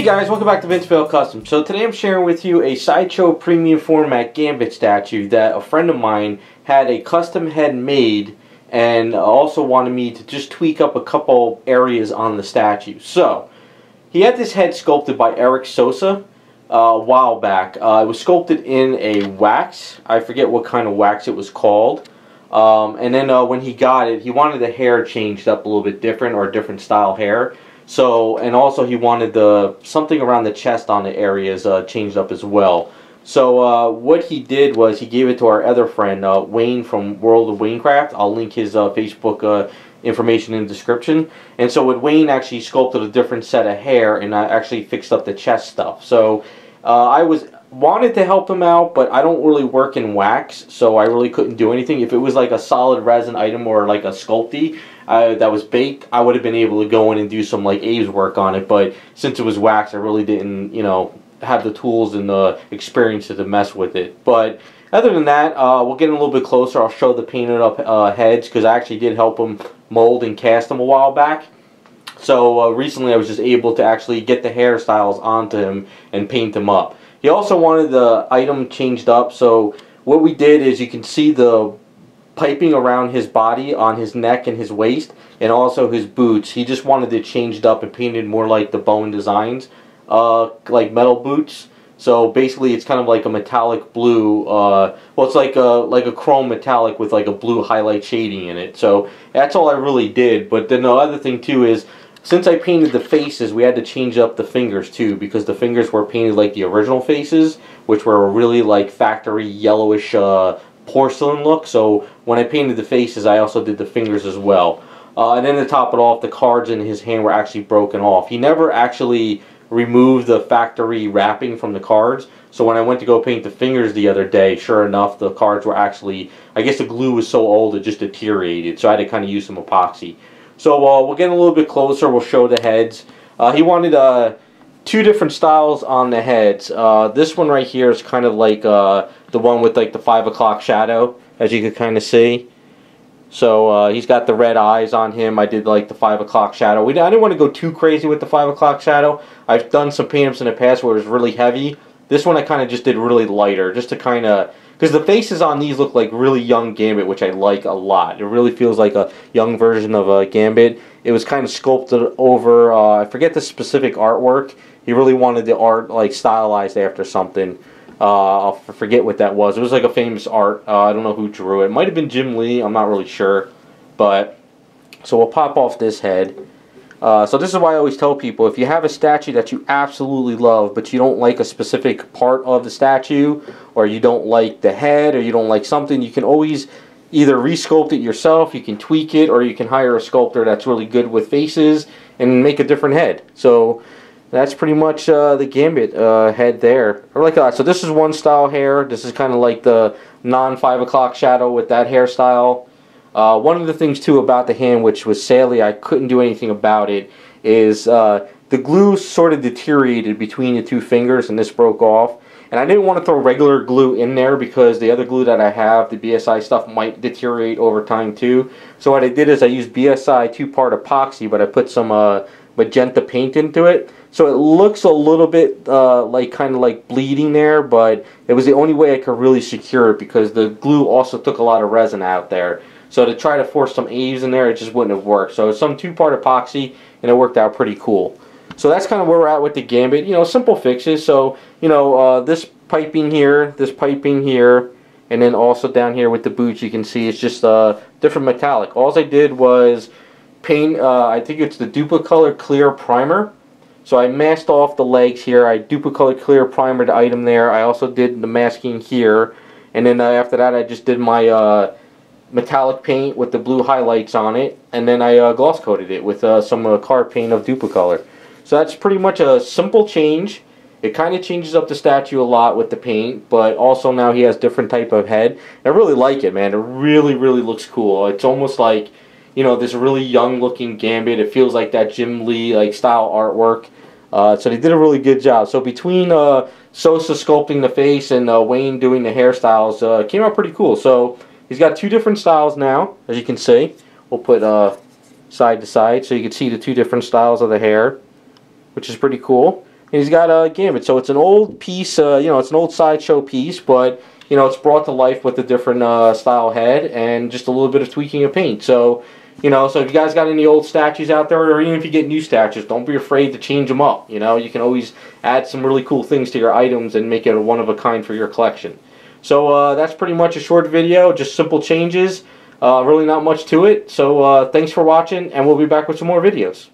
Hey guys, welcome back to VINCE-VELL Custom. So today I'm sharing with you a Sideshow premium format Gambit statue that a friend of mine had a custom head made and also wanted me to just tweak up a couple areas on the statue. So he had this head sculpted by Eric Sosa a while back. It was sculpted in a wax. I forget what kind of wax it was called. And then when he got it, he wanted the hair changed up a little bit different, or a different style hair. So, and also he wanted something around the chest on the areas changed up as well. So what he did was he gave it to our other friend, Wayne from World of WAYNECRAFT. I'll link his Facebook information in the description. And so with Wayne actually sculpted a different set of hair and actually fixed up the chest stuff. So I wanted to help him out, but I don't really work in wax, so I really couldn't do anything. If it was like a solid resin item or like a sculpty that was baked, I would have been able to go in and do some like Abe's work on it. But since it was wax, I really didn't, you know, have the tools and the experience to mess with it. But other than that, we'll get in a little bit closer. I'll show the painted up heads, because I actually did help him mold and cast them a while back. So recently I was just able to actually get the hairstyles onto him and paint them up. He also wanted the item changed up, so what we did is you can see the piping around his body on his neck and his waist, and also his boots. He just wanted it changed up and painted more like the bone designs, like metal boots. So basically it's kind of like a metallic blue, well, it's like a chrome metallic with like a blue highlight shading in it. So that's all I really did. But then the other thing too is, since I painted the faces, we had to change up the fingers too, because the fingers were painted like the original faces, which were a really like factory yellowish porcelain look. So when I painted the faces, I also did the fingers as well. And then to top it off, the cards in his hand were actually broken off. He never actually removed the factory wrapping from the cards. So when I went to go paint the fingers the other day, sure enough, the cards were actually, I guess the glue was so old it just deteriorated. So I had to kind of use some epoxy. So we'll get a little bit closer. We'll show the heads. He wanted two different styles on the heads. This one right here is kind of like the one with like the 5 o'clock shadow, as you can kind of see. So he's got the red eyes on him. I did like the 5 o'clock shadow. I didn't want to go too crazy with the 5 o'clock shadow. I've done some paint-ups in the past where it was really heavy. This one I kind of just did really lighter, just to kind of, because the faces on these look like really young Gambit, which I like a lot. It really feels like a young version of a Gambit. It was kind of sculpted over, I forget the specific artwork. He really wanted the art like stylized after something. I'll forget what that was. It was like a famous art. I don't know who drew it. It might have been Jim Lee. I'm not really sure. But so we'll pop off this head. So this is why I always tell people, if you have a statue that you absolutely love, but you don't like a specific part of the statue, or you don't like the head, or you don't like something, you can always either resculpt it yourself, you can tweak it, or you can hire a sculptor that's really good with faces and make a different head. So that's pretty much the Gambit head there. Or like that. So this is one style hair. This is kind of like the non-5 o'clock shadow with that hairstyle. One of the things too about the hand, which was sadly I couldn't do anything about it, is the glue sort of deteriorated between the two fingers, and this broke off. And I didn't want to throw regular glue in there because the other glue that I have, the BSI stuff, might deteriorate over time too. So what I did is I used BSI 2-part epoxy, but I put some magenta paint into it. So it looks a little bit like kind of like bleeding there, but it was the only way I could really secure it, because the glue also took a lot of resin out there. So to try to force some A's in there, it just wouldn't have worked. So it's some 2-part epoxy, and it worked out pretty cool. So that's kind of where we're at with the Gambit. You know, simple fixes. So, you know, this piping here, and then also down here with the boots, you can see it's just different metallic. All I did was paint, I think it's the Duplicolor Clear Primer. So I masked off the legs here. I Duplicolor Clear Primer the item there. I also did the masking here. And then after that, I just did my metallic paint with the blue highlights on it, and then I gloss coated it with some card paint of Duplicolor. So that's pretty much a simple change. It kind of changes up the statue a lot with the paint, but also now he has different type of head. I really like it, man. It really, really looks cool. It's almost like, you know, this really young looking Gambit. It feels like that Jim Lee like style artwork. So they did a really good job. So between Sosa sculpting the face and Wayne doing the hairstyles, it came out pretty cool. So he's got two different styles now, as you can see. We'll put side to side so you can see the two different styles of the hair, which is pretty cool. He's got a Gambit. So it's an old piece, you know, it's an old Sideshow piece, but, you know, it's brought to life with a different style head and just a little bit of tweaking of paint. So, you know, so if you guys got any old statues out there, or even if you get new statues, don't be afraid to change them up. You know, you can always add some really cool things to your items and make it a one-of-a-kind for your collection. So that's pretty much a short video, just simple changes. Really not much to it. So thanks for watching, and we'll be back with some more videos.